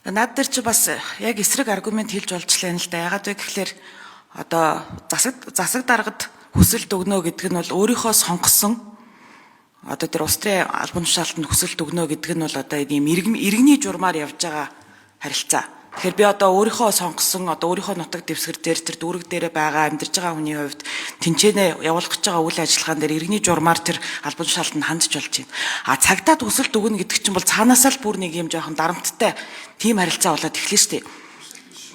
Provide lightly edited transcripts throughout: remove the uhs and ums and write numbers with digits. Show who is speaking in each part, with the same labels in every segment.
Speaker 1: Наад дээр чи бас яг эсрэг аргумент хэлж болж лээ л да. Ягаад вэ гэхээр одоо засаг даргад хүсэлт өгнө гэдэг нь бол өөрийнхөө сонгосон одоо тэр Австрийн албан тушаалтанд хүсэлт өгнө гэдэг нь бол одоо ийм иргэний журмаар явж байгаа харилцаа. Тэгэхээр би одоо өөрийнхөө сонгосон одоо өөрийнхөө нутаг дэвсгэр дээр тэр дүүрэг дээрээ байгаа амьдарч байгаа хүний хувьд тэнцэнэ явуулах гэж байгаа үйл ажиллагаан дээр иргэний журмаар тэр албан тушаалтанд хандж болж байна. А цагдаад хүсэлт өгнө гэдэг чинь бол цаанаасаа л бүр нэг юм жоохон дарамттай тийм харилцаа болоод эхлэв шүү дээ.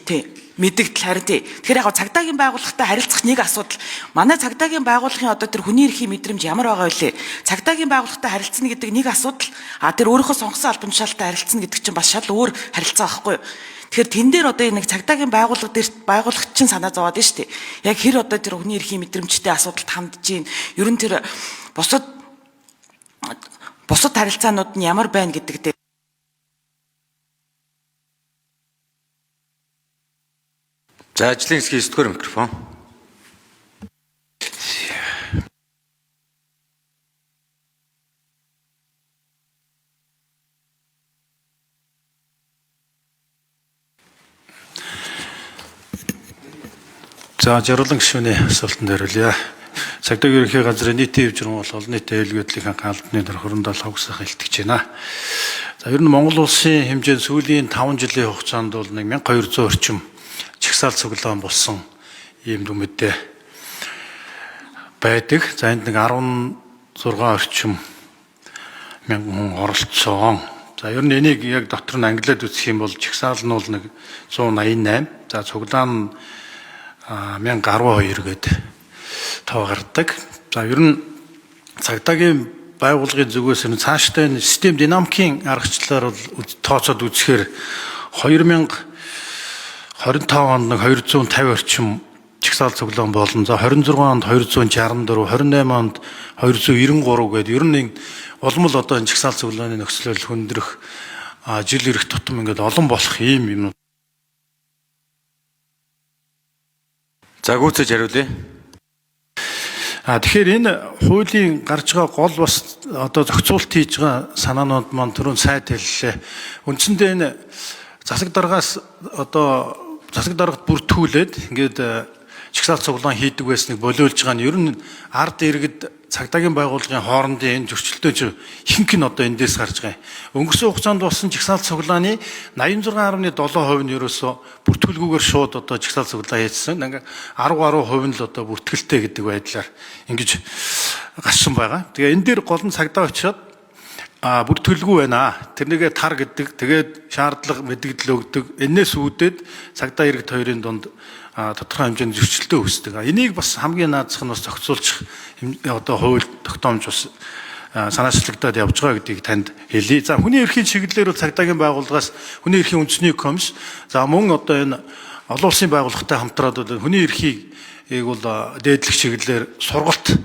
Speaker 1: Тий. Мэдэгдэл харин тий. Тэгэхээр яг цагдаагийн байгууллагатай харилцах нэг асуудал. Манай цагдаагийн байгууллагын одоо тэр хүний эрхийн мэдрэмж ямар байгаа вэ? Цагдаагийн байгууллагатай харилцана гэдэг нэг асуудал. А тэр өөрийнхөө сонгосон албан тушаалтай харилцана гэдэг чинь бас шал өөр харилцаа байхгүй юу? Тэгэхээр тэн дээр одоо нэг цагдаагийн байгууллагт чинь санаа зовоод байна шүү дээ. Яг хэр одоо тэр хүний эрхийн мэдрэмжтэй асуудалд хандж гин. Ер нь тэр бусад харилцаанууд нь ямар байна гэдэг дээр.
Speaker 2: За ажлын хэсгийн 9-р микрофон.
Speaker 3: За Жаргалан гишүүний асуултанд хариулъя. Цагдаагийн ерөнхий газрын нийтийн хэв журам бол олон нийтийн аюулгүй байдлын албаны дор хөрөндөө хавгсах илтгэж байна. За ер нь Монгол улсын хэмжээнд сүүлийн 5 жилийн хугацаанд бол 1200 орчим чагсаалт цуглаан болсон ийм дүмэдтэй байдаг. За энд 16 орчим мянган хүн оролцсон. За ер нь энийг яг дотор нь англиад үзэх юм бол чагсаал нь бол 188. За цуглаан нь 1012 гээд тоо гардаг. За ер нь цагдаагийн байгууллагын зүгээс нь цаашдаа энэ систем динамикийн аргачлалаар бол тооцоод үзэхээр 2025 онд 250 орчим чагсаал цуглаан болно. За 26 онд 264, 28 онд 293 гээд ер нь улам л одоо энэ чагсаал цуглааны нөхцөл хөндрөх жил ирэх тутам ингээд олон болох ийм юм.
Speaker 2: За гүйцэж хариулъя.
Speaker 3: Тэгэхээр энэ хуулийн гарч байгаа гол бас одоо зохицуулт хийж байгаа санаанууд маань түрүүн сайд хэллээ. Үндсэндээ энэ засаг даргаас одоо засаг даргад бүртгүүлээд ингээд чагсаалт цуглаан хийдэг байсныг болиулж байгаа нь ер нь ард иргэд цагдаагийн байгууллагын хоорондын энэ зөрчилдөөж ихэнх нь одоо эндээс гарч байгаа юм. Өнгөрсөн хугацаанд болсон чагсаалт цуглааны 86.7% нь ерөөсөө бүртгүүлгүйгээр шууд одоо чагсаалт цуглаан хийсэн. Ингээ 10% нь л одоо бүртгэлтэй гэдэг байдлаар ингэж гарсан байгаа. Тэгээ энэ дээр гол нь цагдаа очиод бүртгэлгүй байна. Тэрнийгээ тар гэдэг, тэгээд шаардлага мэдгдэл өгдөг. Энээс үүдээд цагдаа иргэд хоёрын дунд тодорхой хэмжээнд зөрчилдөө үүсдэг. Энийг бас хамгийн наадах нь бас зохицуулчих одоо хууль тогтоомж бас санаачлагдаад явж байгаа гэдгийг танд хэлье. За хүний эрхийн чиглэлээр бол цагдаагийн байгууллагаас хүний эрхийн үндэсний комисс за мөн одоо энэ олон улсын байгууллагатай хамтраад бол хүний эрхийг бол дээдлэх чиглэлээр сургалт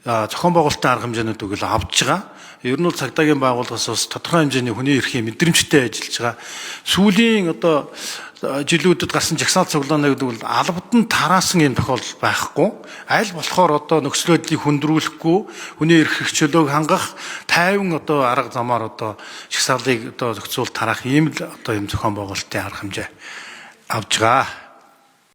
Speaker 3: зохион байгуулалтын арга хэмжээнүүдийг л авч байгаа. Ер нь бол цагдаагийн байгууллагаас бас тодорхой хэмжээний хүний эрхийн мэдрэмжтэй ажиллаж байгаа. Сүүлийн одоо жилүүдэд гарсан жагсаалт цуглааны гэдэг бол албад нь тараасан юм тохиолдол байхгүй. Аль болохоор одоо нөхцөл байдлыг хүндрүүлэхгүй, хүний эрх хөгжлөөг хангах тайван одоо арга замаар одоо жагсаалыг одоо зохицуул тараах ийм л одоо юм зохион байгуулалтын арга хэмжээ авж байгаа.